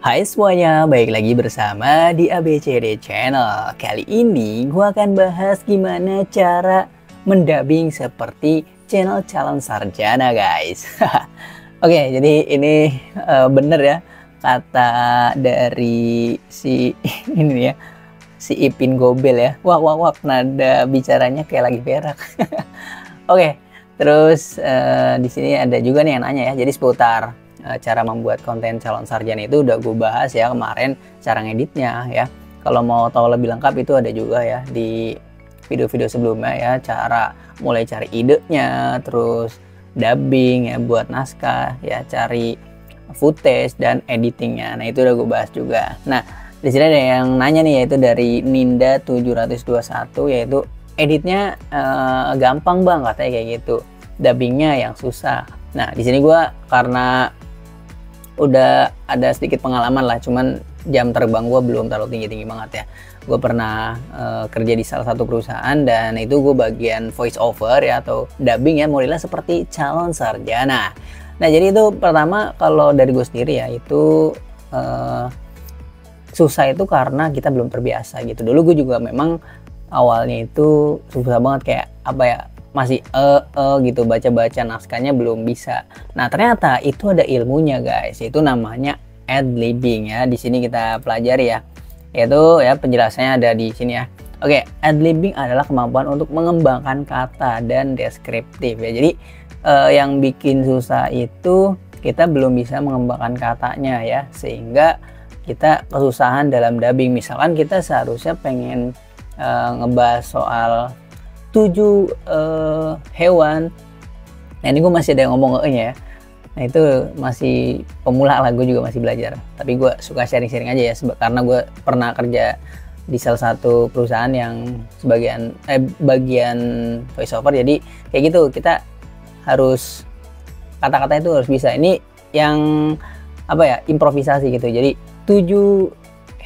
Hai semuanya, baik lagi bersama di ABCD Channel. Kali ini gua akan bahas gimana cara mendubbing seperti channel calon sarjana, guys. Oke, jadi ini bener ya kata dari si ini ya, si Ipin Gobel ya. Wah, wah, wah, nada bicaranya kayak lagi berak. Oke, terus di sini ada juga nih yang nanya ya. Jadi seputar cara membuat konten calon sarjana itu udah gue bahas ya kemarin, cara ngeditnya ya. Kalau mau tahu lebih lengkap itu ada juga ya di video-video sebelumnya ya, cara mulai cari idenya, terus dubbing ya buat naskah ya, cari footage dan editingnya. Nah itu udah gue bahas juga. Nah di sini ada yang nanya nih, yaitu dari Ninda 721, yaitu editnya gampang bang katanya kayak gitu, dubbingnya yang susah. Nah di sini gue karena udah ada sedikit pengalaman lah, cuman jam terbang gue belum terlalu tinggi-tinggi banget ya. Gue pernah kerja di salah satu perusahaan dan itu gue bagian voice over ya, atau dubbing ya, modelnya seperti calon sarjana. Nah jadi itu pertama kalau dari gue sendiri ya, itu susah itu karena kita belum terbiasa gitu. Dulu gue juga memang awalnya itu susah banget, kayak apa ya, masih gitu, baca-baca naskahnya belum bisa. Nah ternyata itu ada ilmunya guys, itu namanya ad-libbing ya. Di sini kita pelajari ya, yaitu ya penjelasannya ada di sini ya. Oke, ad-libbing adalah kemampuan untuk mengembangkan kata dan deskriptif ya. Jadi yang bikin susah itu kita belum bisa mengembangkan katanya ya, sehingga kita kesusahan dalam dubbing. Misalkan kita seharusnya pengen ngebahas soal 7 hewan. Nah ini gue masih ada yang ngomong nya ya. Nah itu masih pemula lah, gue juga masih belajar. Tapi gue suka sharing-sharing aja ya, karena gue pernah kerja di salah satu perusahaan yang bagian voice over. Jadi kayak gitu, kita harus kata-kata itu harus bisa. Ini yang apa ya, improvisasi gitu. Jadi 7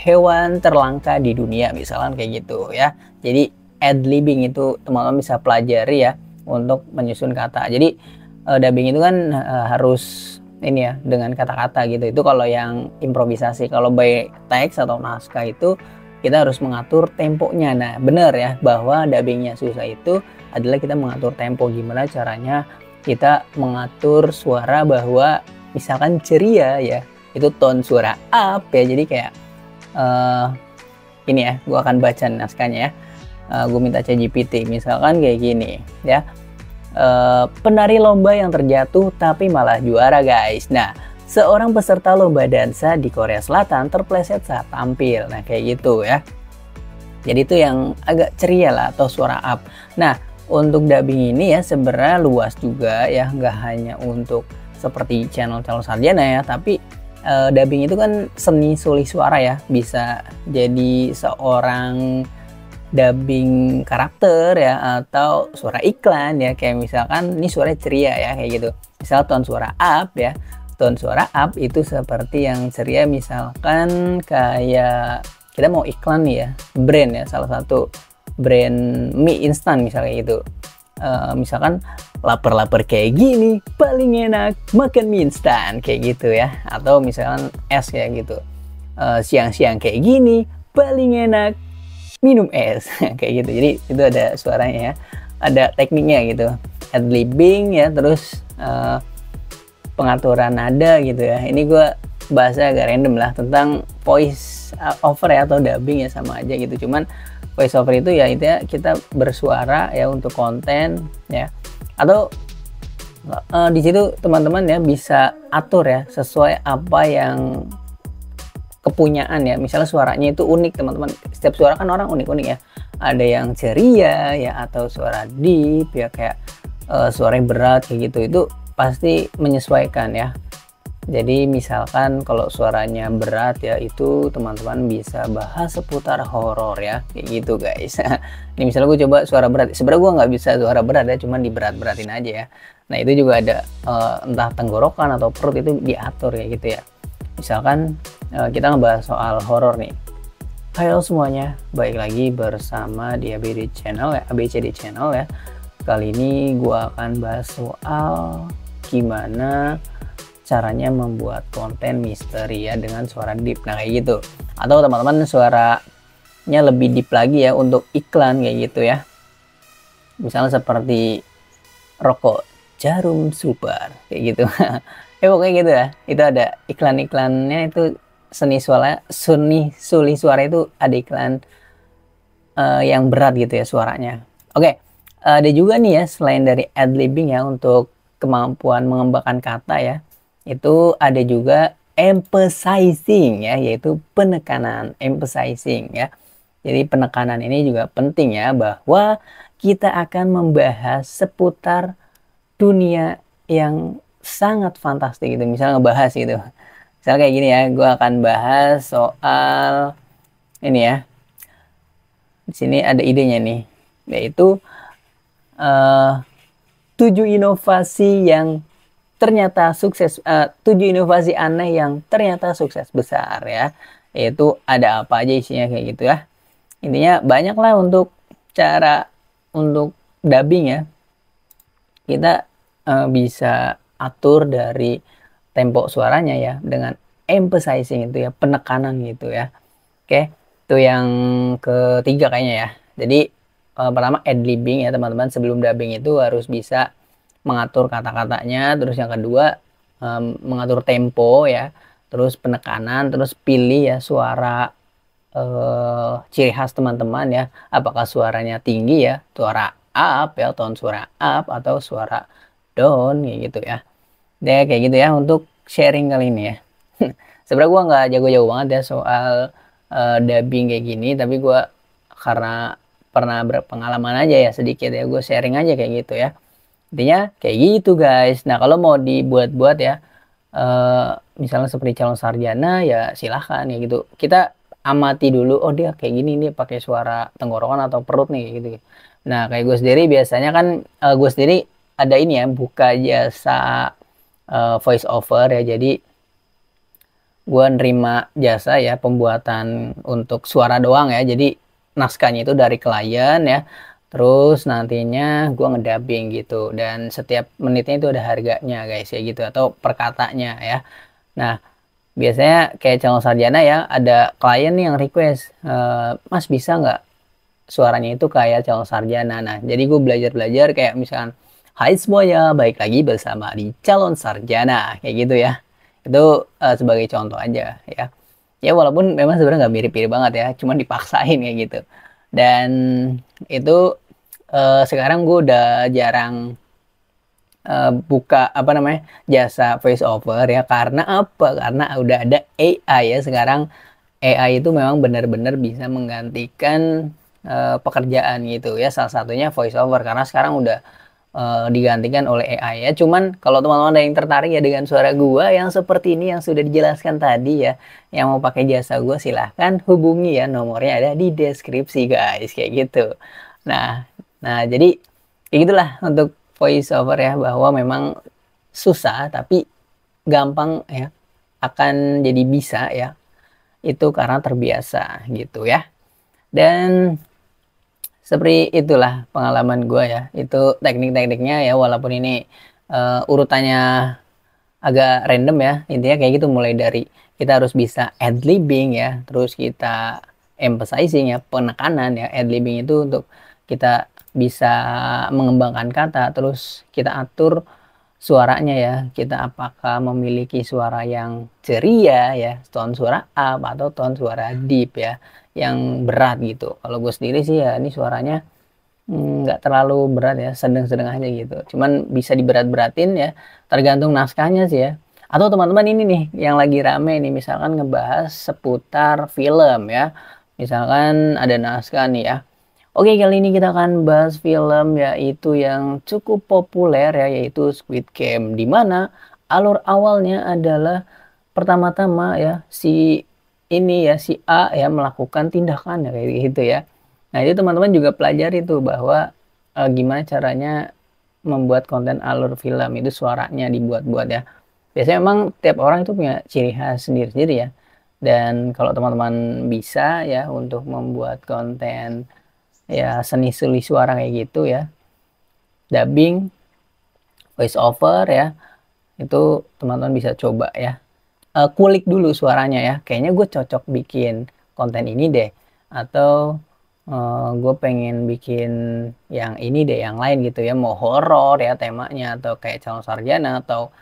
hewan terlangka di dunia misalkan kayak gitu ya. Jadi ad-libbing itu teman-teman bisa pelajari ya untuk menyusun kata. Jadi dubbing itu kan harus ini ya, dengan kata-kata gitu. Itu kalau yang improvisasi. Kalau by text atau naskah itu kita harus mengatur temponya. Nah benar ya, bahwa dubbingnya susah itu adalah kita mengatur tempo. Gimana caranya kita mengatur suara, bahwa misalkan ceria ya, itu tone suara up ya. Jadi kayak ini ya, gua akan baca naskahnya ya. Gue minta ChatGPT misalkan kayak gini ya, penari lomba yang terjatuh tapi malah juara guys. Nah seorang peserta lomba dansa di Korea Selatan terpleset saat tampil. Nah kayak gitu ya, jadi itu yang agak ceria lah atau suara up. Nah untuk dubbing ini ya sebenarnya luas juga ya, nggak hanya untuk seperti channel calon sarjana ya, tapi dubbing itu kan seni sulih suara ya. Bisa jadi seorang dubbing karakter ya, atau suara iklan ya, kayak misalkan ini suara ceria ya kayak gitu, misal tone suara up ya. Tone suara up itu seperti yang ceria, misalkan kayak kita mau iklan nih ya, brand ya, salah satu brand mie instan misalnya gitu. Misalkan lapar-lapar kayak gini paling enak makan mie instan kayak gitu ya, atau misalkan es kayak gitu, siang-siang kayak gini paling enak minum es kayak gitu. Jadi itu ada suaranya ya, ada tekniknya gitu, ad-libbing ya, terus pengaturan nada gitu ya. Ini gue bahasa agak random lah tentang voice over ya, atau dubbing ya, sama aja gitu. Cuman voice over itu ya intinya kita bersuara ya untuk konten ya, atau di situ teman-teman ya bisa atur ya sesuai apa yang kepunyaan ya. Misalnya suaranya itu unik teman-teman, setiap suara kan orang unik-unik ya, ada yang ceria ya, atau suara deep ya, kayak suaranya berat kayak gitu. Itu pasti menyesuaikan ya. Jadi misalkan kalau suaranya berat ya, itu teman-teman bisa bahas seputar horor ya kayak gitu guys. Ini misalnya gue coba suara berat, sebenarnya gue nggak bisa suara berat ya, cuman diberat-beratin aja ya. Nah itu juga ada entah tenggorokan atau perut itu diatur kayak gitu ya. Misalkan kita ngebahas soal horor nih. Halo semuanya, balik lagi bersama di ABCD Channel ya. Kali ini gua akan bahas soal gimana caranya membuat konten misteri ya dengan suara deep. Nah kayak gitu. Atau teman-teman suaranya lebih deep lagi ya untuk iklan kayak gitu ya. Misalnya seperti rokok Jarum Super kayak gitu. Ya pokoknya gitu ya. Itu ada iklan-iklannya, itu suli suara itu ada iklan yang berat gitu ya suaranya. Oke, ada juga nih ya selain dari ad-libbing ya untuk kemampuan mengembangkan kata ya. Itu ada juga emphasizing ya, yaitu penekanan, emphasizing ya. Jadi penekanan ini juga penting ya, bahwa kita akan membahas seputar dunia yang sangat fantastik gitu. Misalnya ngebahas gitu. Misalnya kayak gini ya, gue akan bahas soal ini ya. Di sini ada idenya nih, yaitu 7 inovasi yang ternyata sukses, 7 inovasi aneh yang ternyata sukses besar ya. Yaitu ada apa aja isinya kayak gitu ya. Intinya banyak lah untuk cara untuk dubbing ya. Kita bisa atur dari tempo suaranya ya dengan emphasizing itu ya, penekanan gitu ya. Oke, itu yang ketiga kayaknya ya. Jadi pertama ad-libbing ya teman-teman, sebelum dubbing itu harus bisa mengatur kata-katanya. Terus yang kedua mengatur tempo ya. Terus penekanan, terus pilih ya suara ciri khas teman-teman ya. Apakah suaranya tinggi ya, suara up ya, tone suara up atau suara down kayak gitu ya. Deh kayak gitu ya untuk sharing kali ini ya. Sebenarnya gue nggak jago-jago banget ya soal dubbing kayak gini, tapi gue karena pernah berpengalaman aja ya sedikit ya, gue sharing aja kayak gitu ya. Intinya kayak gitu guys. Nah kalau mau dibuat-buat ya, misalnya seperti calon sarjana ya silahkan ya gitu. Kita amati dulu, oh dia kayak gini nih pakai suara tenggorokan atau perut nih gitu. Nah kayak gue sendiri biasanya kan, gue sendiri ada ini ya, buka jasa voice over ya. Jadi gue nerima jasa ya pembuatan untuk suara doang ya. Jadi naskahnya itu dari klien ya. Terus nantinya gue ngedubbing gitu. Dan setiap menitnya itu ada harganya guys ya gitu. Atau perkatanya ya. Nah biasanya kayak calon sarjana ya, ada klien nih yang request, Mas bisa nggak suaranya itu kayak calon sarjana. Nah jadi gue belajar kayak misalkan, hai semuanya, balik lagi bersama di calon sarjana kayak gitu ya. Itu sebagai contoh aja ya. Ya walaupun memang sebenarnya nggak mirip-mirip banget ya, cuman dipaksain kayak gitu. Dan itu sekarang gue udah jarang buka apa namanya jasa voice over ya. Karena apa? Karena udah ada AI ya sekarang. AI itu memang benar-benar bisa menggantikan pekerjaan gitu ya. Salah satunya voice over, karena sekarang udah digantikan oleh AI ya. Cuman kalau teman-teman ada yang tertarik ya dengan suara gua yang seperti ini yang sudah dijelaskan tadi ya, yang mau pakai jasa gua silahkan hubungi ya, nomornya ada di deskripsi guys kayak gitu. Nah, jadi kayak gitulah untuk voice over ya, bahwa memang susah tapi gampang ya, akan jadi bisa ya, itu karena terbiasa gitu ya. Dan seperti itulah pengalaman gue ya, itu teknik-tekniknya ya, walaupun ini urutannya agak random ya. Intinya kayak gitu, mulai dari kita harus bisa ad-libbing ya, terus kita emphasizing ya, penekanan ya. Ad-libbing itu untuk kita bisa mengembangkan kata, terus kita atur suaranya ya, kita apakah memiliki suara yang ceria ya, tone suara up atau tone suara deep ya, yang berat gitu. Kalau gue sendiri sih ya ini suaranya nggak terlalu berat ya, sedang-sedang aja gitu. Cuman bisa diberat-beratin ya, tergantung naskahnya sih ya. Atau teman-teman ini nih yang lagi rame nih, misalkan ngebahas seputar film ya. Misalkan ada naskah nih ya. Oke, kali ini kita akan bahas film yaitu yang cukup populer ya, yaitu Squid Game, di mana alur awalnya adalah pertama-tama ya si ini ya, si A ya melakukan tindakan ya kayak gitu ya. Nah, itu teman-teman juga pelajari tuh bahwa gimana caranya membuat konten alur film itu suaranya dibuat-buat ya. Biasanya memang tiap orang itu punya ciri khas sendiri-sendiri ya. Dan kalau teman-teman bisa ya untuk membuat konten ya seni suara kayak gitu ya, dubbing, voice over ya, Itu teman-teman bisa coba ya. Kulik dulu suaranya ya. Kayaknya gue cocok bikin konten ini deh. Atau gue pengen bikin yang ini deh, yang lain gitu ya. Mau horor ya temanya, atau kayak calon sarjana, atau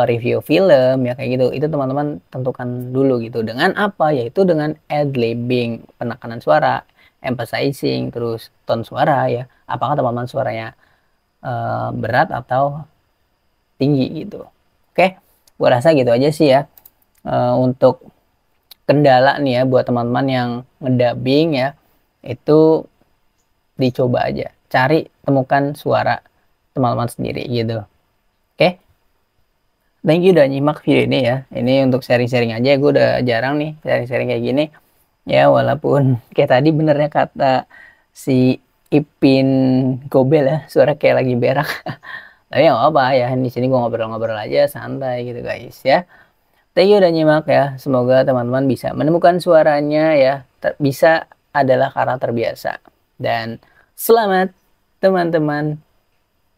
review film ya kayak gitu. Itu teman-teman tentukan dulu gitu. Dengan apa? Yaitu dengan ad-libbing, penekanan suara, emphasizing, terus tone suara ya. Apakah teman-teman suaranya berat atau tinggi gitu. Oke, gue rasa gitu aja sih ya. Untuk kendala nih ya buat teman-teman yang ngedubbing ya, itu dicoba aja. Cari, temukan suara teman-teman sendiri gitu. Oke, thank you udah nyimak video ini ya. Ini untuk sharing-sharing aja. Gue udah jarang nih sharing-sharing kayak gini. Ya walaupun kayak tadi benernya kata si Ipin Gobel ya, suara kayak lagi berak. Tapi nggak apa ya, di sini gue ngobrol-ngobrol aja santai gitu guys ya. Thank you udah nyimak ya. Semoga teman-teman bisa menemukan suaranya ya. Bisa adalah karena terbiasa. Dan selamat teman-teman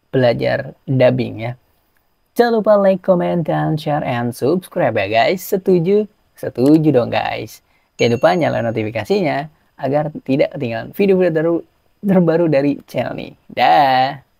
belajar dubbing ya. Jangan lupa like, comment, dan share, and subscribe ya guys. Setuju? Setuju dong guys. Jangan lupa nyalain notifikasinya agar tidak ketinggalan video-video terbaru dari channel ini. Dah.